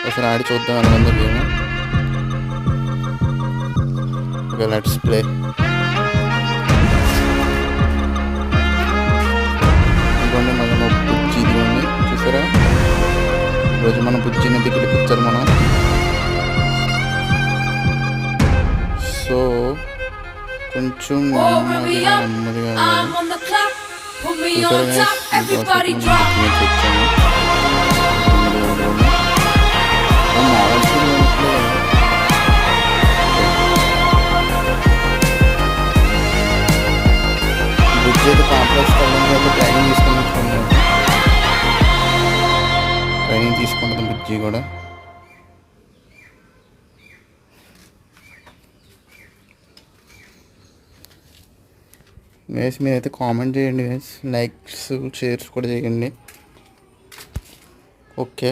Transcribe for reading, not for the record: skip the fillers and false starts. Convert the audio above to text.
ఒకసారి ఆడి చూద్దాం ఎలా ఉందో గేమ్. Okay, let's play. ఇదిగోండి మనం బుజ్జి, ఇదిగోండి చూసారా, ఈరోజు మనం బుజ్జిని పిలిపించారు మనం. సో కొంచెం నెమ్మదిగా నెమ్మదిగా బుజ్జి అయితే కాంప్లెక్స్ ట్రైనింగ్ తీసుకుంటుంది బుజ్జి కూడా. గైస్ మీరైతే కామెంట్ చేయండి గైస్, లైక్స్ షేర్స్ కూడా చేయండి. ఓకే.